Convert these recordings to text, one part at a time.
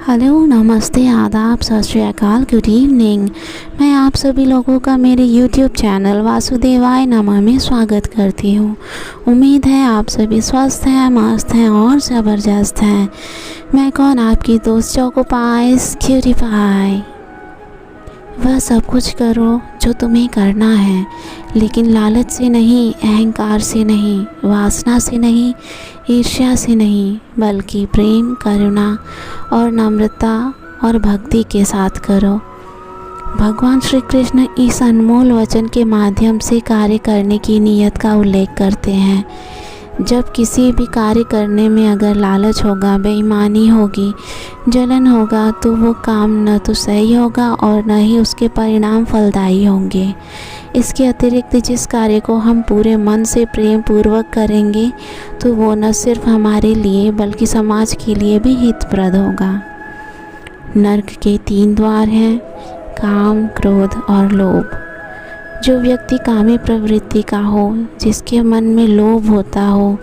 Hello, नमस्ते, आदाब, सत श्री अकाल, गुड इवनिंग। मैं आप सभी लोगों का मेरे यूट्यूब चैनल वासुदेवाय नमः में स्वागत करती हूँ। उम्मीद है आप सभी स्वस्थ हैं, मस्त हैं और ज़बरदस्त हैं। मैं कौन, आपकी दोस्त चोको पाइस क्यूटी पाई। वह सब कुछ करो जो तुम्हें करना है, लेकिन लालच से नहीं, अहंकार से नहीं, वासना से नहीं, ईर्ष्या से नहीं, बल्कि प्रेम, करुणा और नम्रता और भक्ति के साथ करो। भगवान श्री कृष्ण इस अनमोल वचन के माध्यम से कार्य करने की नीयत का उल्लेख करते हैं। जब किसी भी कार्य करने में अगर लालच होगा, बेईमानी होगी, जलन होगा, तो वो काम न तो सही होगा और न ही उसके परिणाम फलदायी होंगे। इसके अतिरिक्त जिस कार्य को हम पूरे मन से प्रेम पूर्वक करेंगे तो वो न सिर्फ हमारे लिए बल्कि समाज के लिए भी हितप्रद होगा। नर्क के 3 द्वार हैं: काम, क्रोध और लोभ। जो व्यक्ति कामी प्रवृत्ति का हो, जिसके मन में लोभ होता हो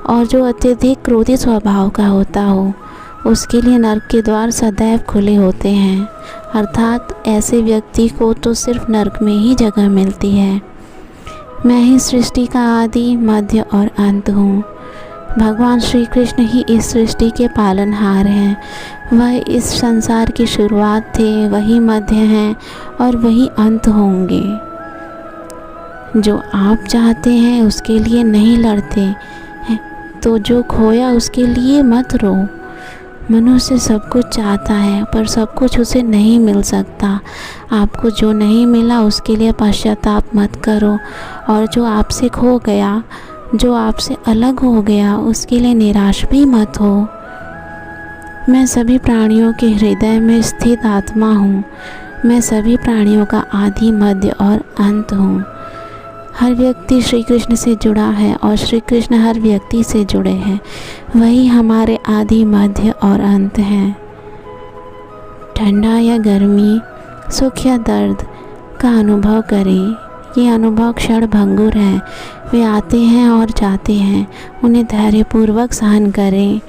और जो अत्यधिक क्रोधी स्वभाव का होता हो, उसके लिए नर्क के द्वार सदैव खुले होते हैं। अर्थात ऐसे व्यक्ति को तो सिर्फ नर्क में ही जगह मिलती है। मैं ही सृष्टि का आदि, मध्य और अंत हूँ। भगवान श्री कृष्ण ही इस सृष्टि के पालनहार हैं। वह इस संसार की शुरुआत थे, वही मध्य हैं और वही अंत होंगे। जो आप चाहते हैं उसके लिए नहीं लड़ते हैं, तो जो खोया उसके लिए मत रो। मनुष्य सब कुछ चाहता है पर सब कुछ उसे नहीं मिल सकता। आपको जो नहीं मिला उसके लिए पश्चाताप मत करो, और जो आपसे खो गया, जो आपसे अलग हो गया, उसके लिए निराश भी मत हो। मैं सभी प्राणियों के हृदय में स्थित आत्मा हूँ। मैं सभी प्राणियों का आदि, मध्य और अंत हूँ। हर व्यक्ति श्री कृष्ण से जुड़ा है और श्री कृष्ण हर व्यक्ति से जुड़े हैं। वही हमारे आदि, मध्य और अंत हैं। ठंडा या गर्मी, सुख या दर्द का अनुभव करें। ये अनुभव क्षण भंगुर हैं। वे आते हैं और जाते हैं। उन्हें धैर्यपूर्वक सहन करें।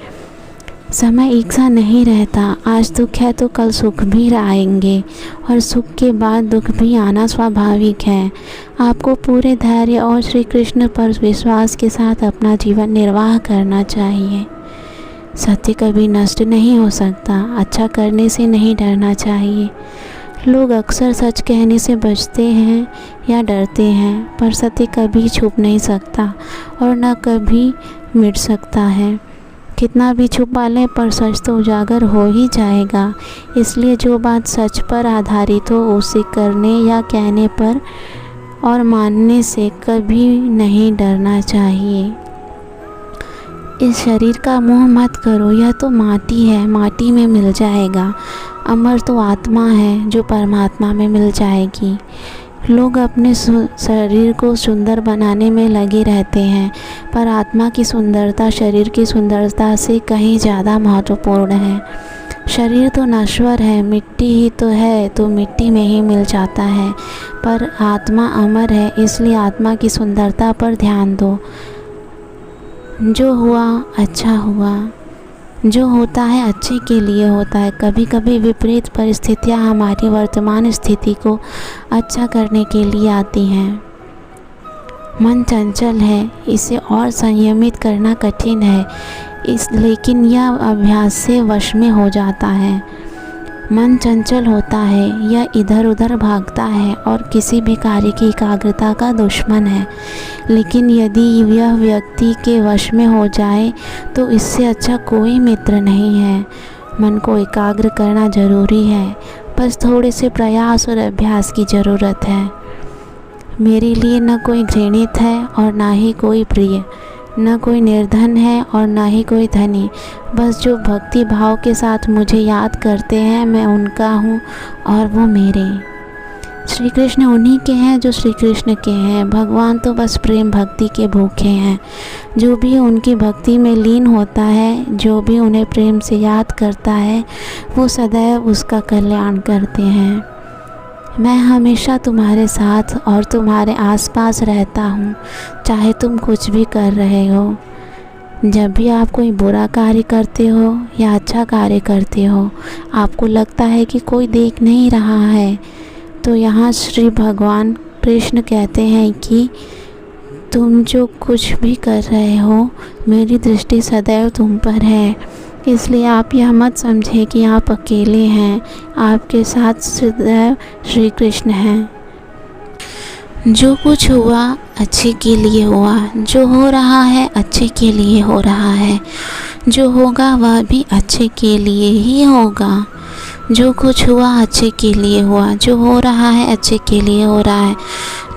समय एक सा नहीं रहता। आज दुख है तो कल सुख भी आएंगे और सुख के बाद दुख भी आना स्वाभाविक है। आपको पूरे धैर्य और श्री कृष्ण पर विश्वास के साथ अपना जीवन निर्वाह करना चाहिए। सत्य कभी नष्ट नहीं हो सकता। अच्छा करने से नहीं डरना चाहिए। लोग अक्सर सच कहने से बचते हैं या डरते हैं, पर सत्य कभी छुप नहीं सकता और न कभी मिट सकता है। कितना भी छुपा लें पर सच तो उजागर हो ही जाएगा। इसलिए जो बात सच पर आधारित हो उसे करने या कहने पर और मानने से कभी नहीं डरना चाहिए। इस शरीर का मोह मत करो। यह तो माटी है, माटी में मिल जाएगा। अमर तो आत्मा है जो परमात्मा में मिल जाएगी। लोग अपने शरीर को सुंदर बनाने में लगे रहते हैं, पर आत्मा की सुंदरता शरीर की सुंदरता से कहीं ज़्यादा महत्वपूर्ण है। शरीर तो नश्वर है, मिट्टी ही तो है, तो मिट्टी में ही मिल जाता है, पर आत्मा अमर है। इसलिए आत्मा की सुंदरता पर ध्यान दो। जो हुआ अच्छा हुआ। जो होता है अच्छे के लिए होता है। कभी कभी विपरीत परिस्थितियाँ हमारी वर्तमान स्थिति को अच्छा करने के लिए आती हैं। मन चंचल है, इसे और संयमित करना कठिन है, लेकिन यह अभ्यास से वश में हो जाता है। मन चंचल होता है, यह इधर उधर भागता है और किसी भी कार्य की एकाग्रता का दुश्मन है। लेकिन यदि यह व्यक्ति के वश में हो जाए तो इससे अच्छा कोई मित्र नहीं है। मन को एकाग्र करना जरूरी है, बस थोड़े से प्रयास और अभ्यास की ज़रूरत है। मेरे लिए न कोई घृणित है और ना ही कोई प्रिय, न कोई निर्धन है और ना ही कोई धनी। बस जो भक्ति भाव के साथ मुझे याद करते हैं, मैं उनका हूँ और वो मेरे। श्री कृष्ण उन्हीं के हैं जो श्री कृष्ण के हैं। भगवान तो बस प्रेम भक्ति के भूखे हैं। जो भी उनकी भक्ति में लीन होता है, जो भी उन्हें प्रेम से याद करता है, वो सदैव उसका कल्याण करते हैं। मैं हमेशा तुम्हारे साथ और तुम्हारे आसपास रहता हूँ, चाहे तुम कुछ भी कर रहे हो। जब भी आप कोई बुरा कार्य करते हो या अच्छा कार्य करते हो, आपको लगता है कि कोई देख नहीं रहा है, तो यहाँ श्री भगवान कृष्ण कहते हैं कि तुम जो कुछ भी कर रहे हो, मेरी दृष्टि सदैव तुम पर है। इसलिए आप यह मत समझें कि आप अकेले हैं, आपके साथ सदैव श्री कृष्ण हैं। जो कुछ हुआ अच्छे के लिए हुआ, जो हो रहा है अच्छे के लिए हो रहा है, जो होगा वह भी अच्छे के लिए ही होगा। जो कुछ हुआ अच्छे के लिए हुआ, जो हो रहा है अच्छे के लिए हो रहा है,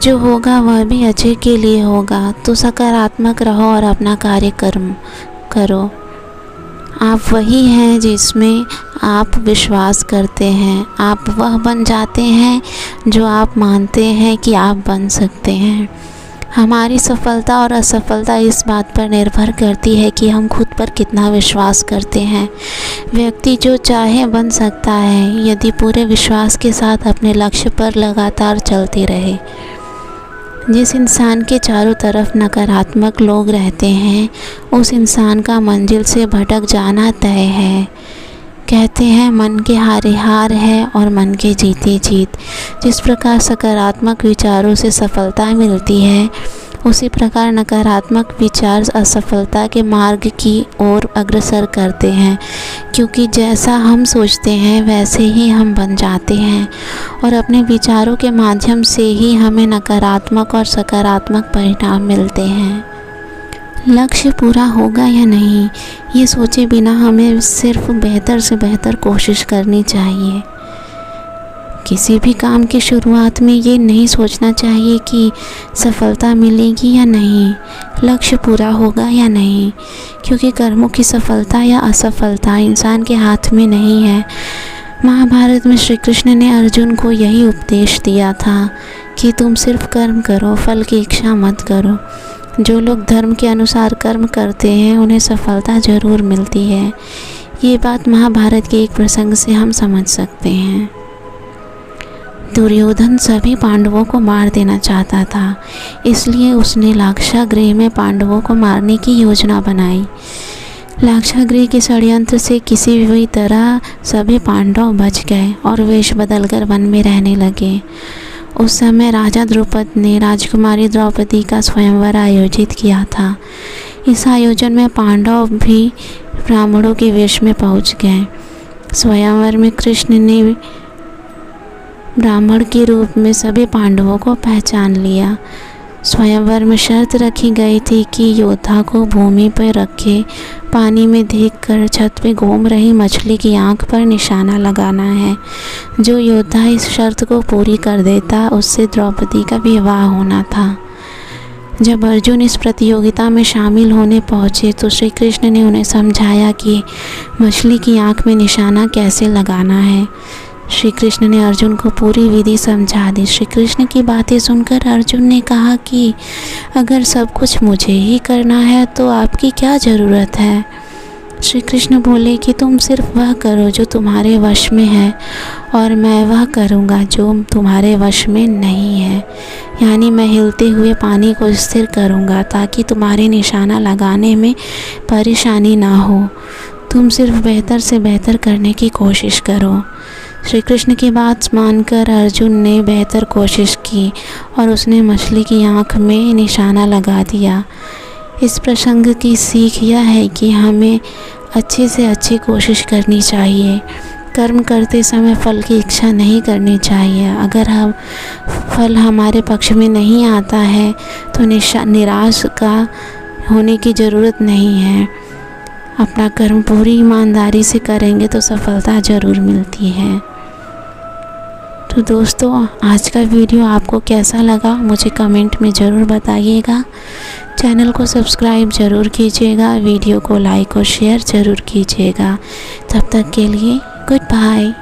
जो होगा वह भी अच्छे के लिए होगा। तो सकारात्मक रहो और अपना कार्य करो। आप वही हैं जिसमें आप विश्वास करते हैं। आप वह बन जाते हैं जो आप मानते हैं कि आप बन सकते हैं। हमारी सफलता और असफलता इस बात पर निर्भर करती है कि हम खुद पर कितना विश्वास करते हैं। व्यक्ति जो चाहे बन सकता है यदि पूरे विश्वास के साथ अपने लक्ष्य पर लगातार चलते रहे। जिस इंसान के चारों तरफ नकारात्मक लोग रहते हैं, उस इंसान का मंजिल से भटक जाना तय है। कहते हैं मन के हारे हार है और मन के जीते जीत। जिस प्रकार सकारात्मक विचारों से सफलता मिलती है, उसी प्रकार नकारात्मक विचार असफलता के मार्ग की ओर अग्रसर करते हैं, क्योंकि जैसा हम सोचते हैं वैसे ही हम बन जाते हैं और अपने विचारों के माध्यम से ही हमें नकारात्मक और सकारात्मक परिणाम मिलते हैं। लक्ष्य पूरा होगा या नहीं, ये सोचे बिना हमें सिर्फ बेहतर से बेहतर कोशिश करनी चाहिए। किसी भी काम की शुरुआत में ये नहीं सोचना चाहिए कि सफलता मिलेगी या नहीं, लक्ष्य पूरा होगा या नहीं, क्योंकि कर्मों की सफलता या असफलता इंसान के हाथ में नहीं है। महाभारत में श्री कृष्ण ने अर्जुन को यही उपदेश दिया था कि तुम सिर्फ कर्म करो, फल की इच्छा मत करो। जो लोग धर्म के अनुसार कर्म करते हैं उन्हें सफलता ज़रूर मिलती है। ये बात महाभारत के एक प्रसंग से हम समझ सकते हैं। दुर्योधन सभी पांडवों को मार देना चाहता था, इसलिए उसने लाक्षागृह में पांडवों को मारने की योजना बनाई। लाक्षागृह के षड्यंत्र से किसी भी तरह सभी पांडव बच गए और वेश बदलकर वन में रहने लगे। उस समय राजा द्रुपद ने राजकुमारी द्रौपदी का स्वयंवर आयोजित किया था। इस आयोजन में पांडव भी ब्राह्मणों के वेश में पहुंच गए। स्वयंवर में कृष्ण ने ब्राह्मण के रूप में सभी पांडवों को पहचान लिया। स्वयंवर में शर्त रखी गई थी कि योद्धा को भूमि पर रखे पानी में देखकर छत पे घूम रही मछली की आंख पर निशाना लगाना है। जो योद्धा इस शर्त को पूरी कर देता उससे द्रौपदी का विवाह होना था। जब अर्जुन इस प्रतियोगिता में शामिल होने पहुँचे तो श्री कृष्ण ने उन्हें समझाया कि मछली की आंख में निशाना कैसे लगाना है। श्री कृष्ण ने अर्जुन को पूरी विधि समझा दी। श्री कृष्ण की बातें सुनकर अर्जुन ने कहा कि अगर सब कुछ मुझे ही करना है तो आपकी क्या ज़रूरत है। श्री कृष्ण बोले कि तुम सिर्फ वह करो जो तुम्हारे वश में है और मैं वह करूँगा जो तुम्हारे वश में नहीं है। यानी मैं हिलते हुए पानी को स्थिर करूँगा ताकि तुम्हारे निशाना लगाने में परेशानी ना हो। तुम सिर्फ बेहतर से बेहतर करने की कोशिश करो। श्री कृष्ण की बात मानकर अर्जुन ने बेहतर कोशिश की और उसने मछली की आंख में निशाना लगा दिया। इस प्रसंग की सीख यह है कि हमें अच्छे से अच्छी कोशिश करनी चाहिए। कर्म करते समय फल की इच्छा नहीं करनी चाहिए। अगर हम फल हमारे पक्ष में नहीं आता है तो निराश का होने की ज़रूरत नहीं है। अपना कर्म पूरी ईमानदारी से करेंगे तो सफलता ज़रूर मिलती है। तो दोस्तों, आज का वीडियो आपको कैसा लगा मुझे कमेंट में ज़रूर बताइएगा। चैनल को सब्सक्राइब ज़रूर कीजिएगा, वीडियो को लाइक और शेयर ज़रूर कीजिएगा। तब तक के लिए गुड बाय।